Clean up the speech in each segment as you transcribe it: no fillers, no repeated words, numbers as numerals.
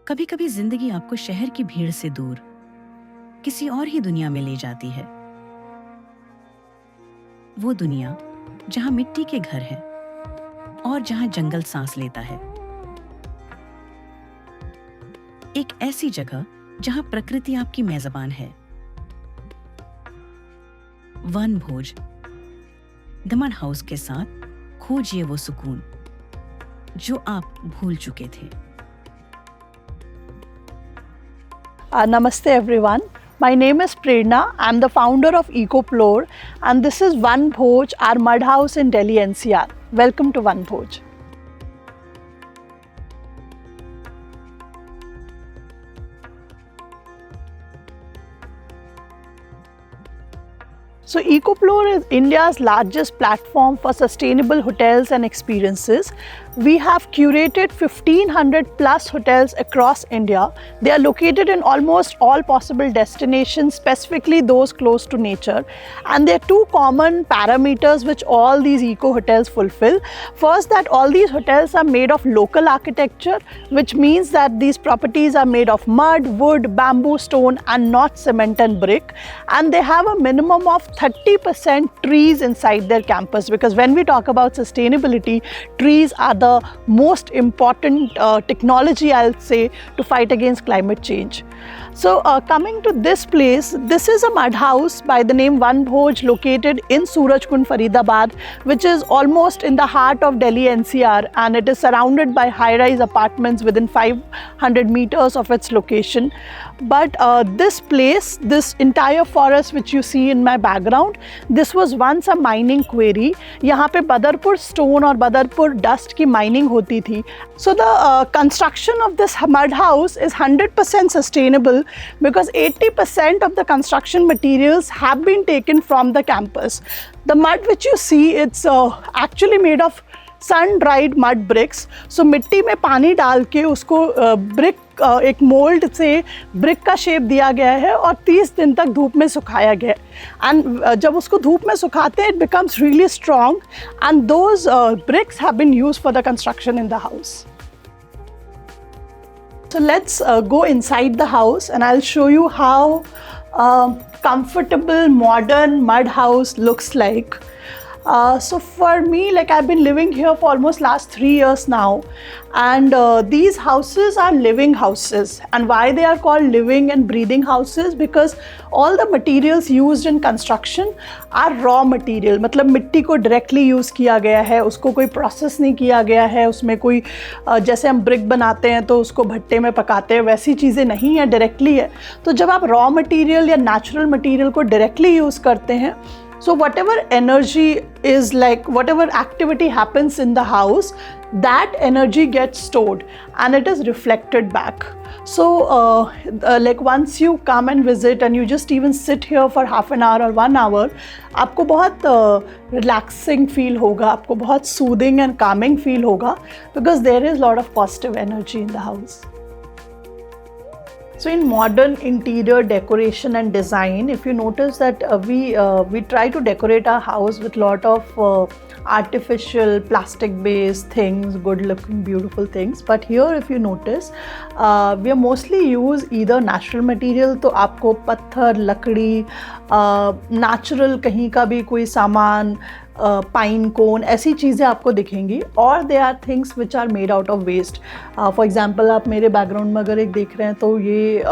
कभी कभी जिंदगी आपको शहर की भीड़ से दूर किसी और ही दुनिया में ले जाती है। वो दुनिया जहां मिट्टी के घर हैं और जहां जंगल सांस लेता है। एक ऐसी जगह जहां प्रकृति आपकी मेजबान है। वन भोज दमन हाउस के साथ खोजिए वो सुकून जो आप भूल चुके थे। Namaste everyone. My name is Prerna. I'm the founder of EcoPlore and this is One Bhoj, our mud house in Delhi NCR. Welcome to One Bhoj. So EcoPlore is India's largest platform for sustainable hotels and experiences. We have curated 1500 plus hotels across India. They are located in almost all possible destinations, specifically those close to nature. And there are two common parameters which all these eco hotels fulfill. First, that all these hotels are made of local architecture, which means that these properties are made of mud, wood, bamboo, stone, and not cement and brick. And they have a minimum of 30% trees inside their campus, because when we talk about sustainability, trees are the most important technology, I'll say, to fight against climate change. So coming to this place, this is a mud house by the name One Bhoj, located in Surajkund, Faridabad, which is almost in the heart of Delhi NCR, and it is surrounded by high-rise apartments within 500 meters of its location. But this place, this entire forest which you see in my background, this was once a mining quarry. यहाँ पे Badarpur stone और Badarpur dust की mining होती थी. So the construction of this mud house is 100% sustainable because 80% of the construction materials have been taken from the campus. The mud which you see, it's actually made of sun dried mud bricks. So मिट्टी में पानी डाल के उसको brick एक mould से brick का shape दिया गया है और 30 दिन तक धूप में सुखाया गया है। एंड जब उसको धूप में सुखाते हैं, it becomes really strong and those bricks have been used for the construction in the house. So let's go inside the house and I'll show you how comfortable modern mud house looks like. So for me, like, I've been living here for almost last 3 years now, and these houses are living houses. And why they are called living and breathing houses? Because all the materials used in construction are raw material. मतलब मिट्टी को directly use किया गया है, उसको कोई process नहीं किया गया है, उसमें कोई जैसे हम brick बनाते हैं तो उसको भट्टे में पकाते हैं, वैसी चीज़ें नहीं है, directly है। तो जब आप raw material या natural material को directly use करते हैं, so whatever energy is, like whatever activity happens in the house, that energy gets stored and it is reflected back. So like once you come and visit and you just even sit here for half an hour or 1 hour, आपको बहुत relaxing feel होगा, आपको बहुत soothing and calming feel होगा, because there is a lot of positive energy in the house. So in modern interior decoration and design, if you notice that we try to decorate our house with lot of artificial plastic based things, good looking beautiful things. But here if you notice, we are mostly use either natural material, तो आपको पत्थर, लकड़ी, natural कहीं का भी कोई सामान, pine कोन, ऐसी चीज़ें आपको दिखेंगी, और they are things which are made out of waste. For example, आप मेरे बैकग्राउंड में अगर एक देख रहे हैं तो ये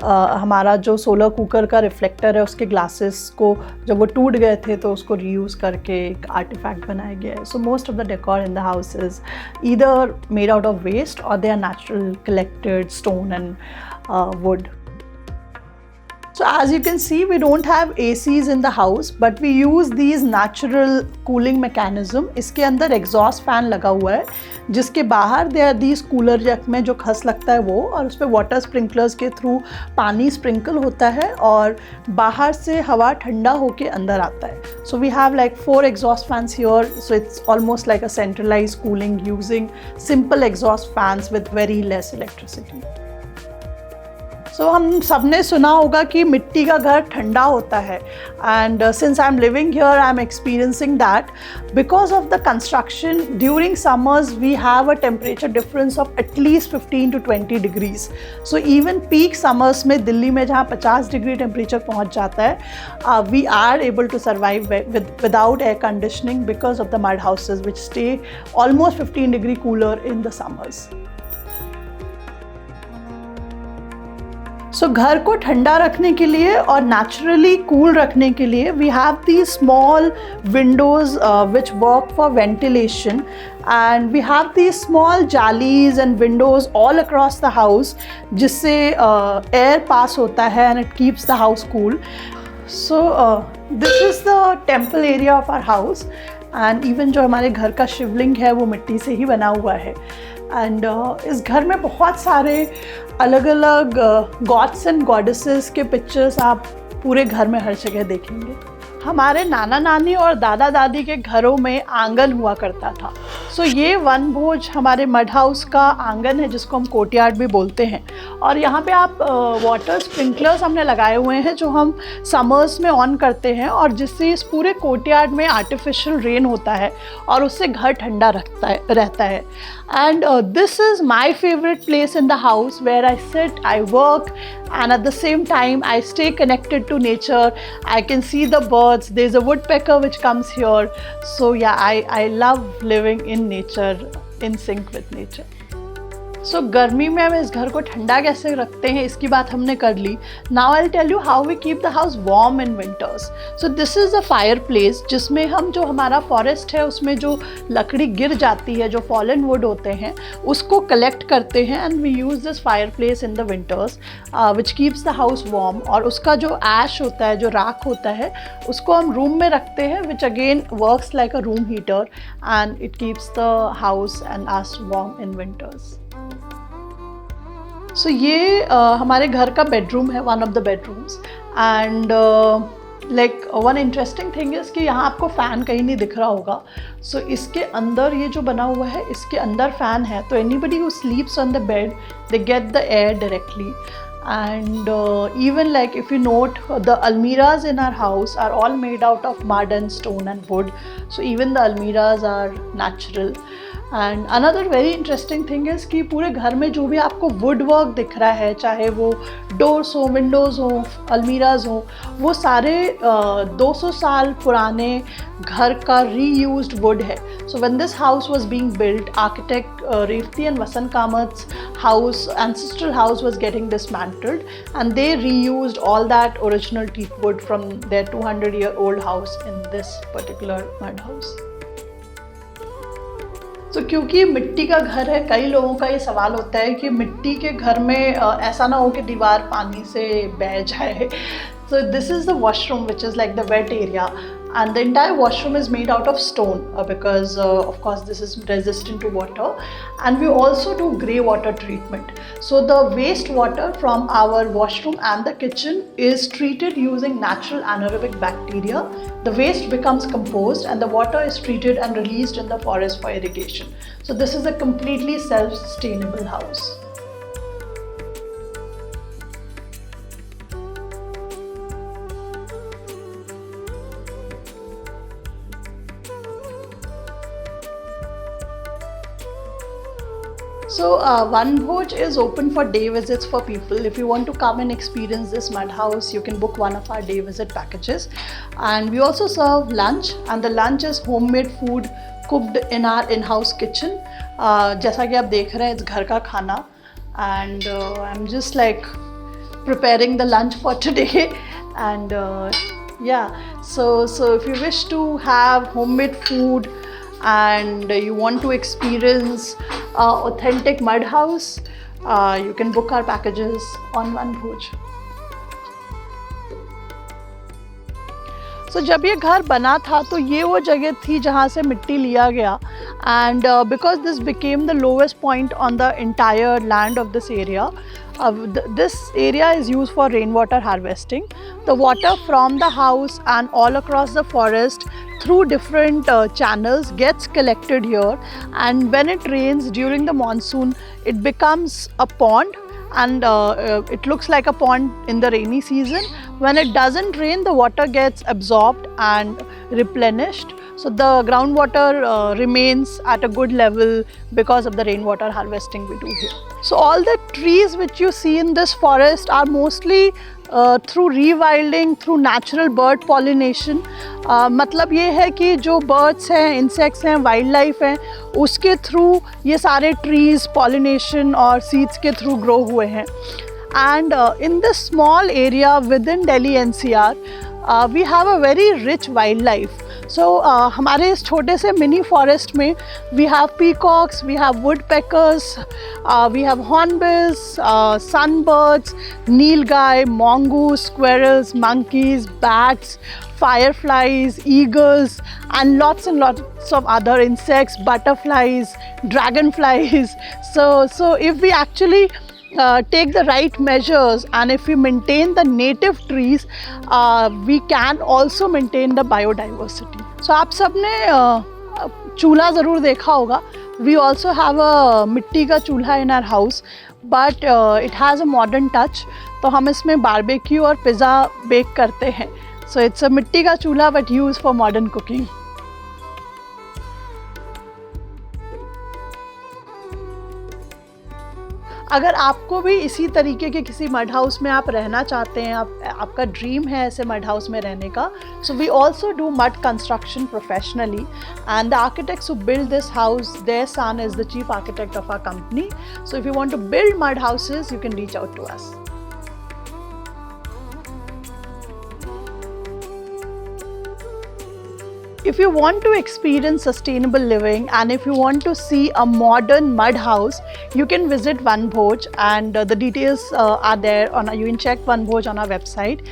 हमारा जो सोलर कुकर का रिफ्लेक्टर है, उसके ग्लासेस को जब वो टूट गए थे तो उसको रीयूज़ करके एक आर्टिफैक्ट बनाया गया है। So most of the decor in the house is either made out of waste और they are natural collected stone and wood. So as you can see, we don't have ACs in the house, but we use these natural cooling mechanism. इसके अंदर exhaust fan लगा हुआ है, जिसके बाहर there are these cooler jack में जो खस लगता है वो, और उस पर water sprinklers के through पानी sprinkle होता है और बाहर से हवा ठंडा होके अंदर आता है. So we have like 4 exhaust fans here, so it's almost like a centralized cooling using simple exhaust fans with very less electricity. सो हम सबने सुना होगा कि मिट्टी का घर ठंडा होता है, and since I am living here I am experiencing that because of the construction during summers we have a temperature difference of at least 15 to 20 degrees. So even peak summers में दिल्ली में जहाँ 50 डिग्री टेम्परेचर पहुँच जाता है, we are able to survive without air conditioning because of the mud houses which stay almost 15 degree cooler in the summers. So घर को ठंडा रखने के लिए और naturally cool रखने के लिए we have these small windows which work for ventilation, and we have these small jalis and windows all across the house जिससे air pass होता है and it keeps the house cool. So this is the temple area of our house, and even जो हमारे घर का शिवलिंग है वो मिट्टी से ही बना हुआ है. एंड इस घर में बहुत सारे अलग अलग गॉड्स एंड गॉडेसेस के पिक्चर्स आप पूरे घर में हर जगह देखेंगे. हमारे नाना नानी और दादा दादी के घरों में आंगन हुआ करता था. सो ये वनभोज हमारे मड हाउस का आंगन है जिसको हम कोर्टयार्ड भी बोलते हैं. और यहाँ पे आप वाटर स्प्रिंकलर्स हमने लगाए हुए हैं जो हम समर्स में ऑन करते हैं और जिससे इस पूरे कोर्टयार्ड में आर्टिफिशियल रेन होता है और उससे घर ठंडा रहता है. And this is my favourite place in the house where I sit, I work, and at the same time I stay connected to nature. I can see the birds, there's a woodpecker which comes here. So yeah, I love living in nature, in sync with nature. सो गर्मी में हम इस घर को ठंडा कैसे रखते हैं इसकी बात हमने कर ली. Now I will tell you how we keep the house warm in winters. So this is a fireplace जिसमें हम जो हमारा फॉरेस्ट है उसमें जो लकड़ी गिर जाती है, जो फॉलन वुड होते हैं, उसको कलेक्ट करते हैं and we use this fireplace in the winters which keeps the house warm. और उसका जो ऐश होता है, जो राख होता है, उसको हम रूम में रखते हैं which again works like a room heater and it keeps the house and us warm in winters. So ये हमारे घर का बेडरूम है, one of the bedrooms. And like one interesting thing is कि यहाँ आपको फ़ैन कहीं नहीं दिख रहा होगा. सो इसके अंदर ये जो बना हुआ है इसके अंदर फ़ैन है, तो anybody who स्लीप्स on the bed they get the air directly. And even like if you note, the almiras in our house are all made out of mud and stone and wood. So even the almiras are natural. And another very interesting thing is कि पूरे घर में जो भी आपको would work दिख रहा है, चाहे वो डोर्स हो, विंडोज़ हो, अलमीराज हो, वो सारे 200 साल पुराने घर का रीयूज्ड वुड है. So when this house was being built, architect Revati and Vasant Kamat's house, ancestral house, was getting dismantled and they reused all that original teak wood from their 200-year-old house in this particular mud house. तो क्योंकि मिट्टी का घर है, कई लोगों का ये सवाल होता है कि मिट्टी के घर में ऐसा ना हो कि दीवार पानी से बह जाए. So this is the washroom which is like the wet area, and the entire washroom is made out of stone because of course this is resistant to water, and we also do grey water treatment. So the waste water from our washroom and the kitchen is treated using natural anaerobic bacteria. The waste becomes compost and the water is treated and released in the forest for irrigation. So this is a completely self-sustainable house. So Vanbhoj is open for day visits for people. If you want to come and experience this mud house, you can book one of our day visit packages. And we also serve lunch, and the lunch is homemade food cooked in our in-house kitchen. जैसा कि आप देख रहे हैं, इस घर का खाना. And I'm just like preparing the lunch for today. And yeah, so if you wish to have homemade food and you want to experience authentic mud house, you can book our packages on Vanbhoj. So जब ये घर बना था तो ये वो जगह थी जहाँ से मिट्टी लिया गया, and because this became the lowest point on the entire land of this area, this area is used for rainwater harvesting. The water from the house and all across the forest through different channels gets collected here, and when it rains during the monsoon it becomes a pond, and it looks like a pond in the rainy season. When it doesn't rain, the water gets absorbed and replenished. So the groundwater remains at a good level because of the rainwater harvesting we do here. So all the trees which you see in this forest are mostly through rewilding, through natural bird pollination. मतलब ये है कि जो birds हैं, insects हैं, wildlife हैं, उसके through ये सारे trees pollination और seeds के through grow हुए हैं. And in this small area within Delhi NCR, we have a very rich wildlife. So हमारे इस छोटे से mini forest में we have peacocks, we have woodpeckers, we have hornbills, sunbirds, nilgai, mongoose, squirrels, monkeys, bats, fireflies, eagles, and lots of other insects, butterflies, dragonflies. So if we actually take the right measures and if we maintain the native trees, we can also maintain the biodiversity. So आप सबने चूल्हा ज़रूर देखा होगा. We also have a मिट्टी का चूल्हा in our house, but it has a modern touch. तो हम इसमें बारबेक्यू और पिज़्ज़ा बेक करते हैं. So it's a मिट्टी का चूल्हा but used for modern cooking. अगर आपको भी इसी तरीके के किसी मड हाउस में आप रहना चाहते हैं, आपका ड्रीम है ऐसे मड हाउस में रहने का, so we also do mud construction professionally and the architects who build this house, their son is the chief architect of our company. So if you want to build mud houses, you can reach out to us. If you want to experience sustainable living and if you want to see a modern mud house, you can visit Van Bhoj, and the details are there. You can check Van Bhoj on our website.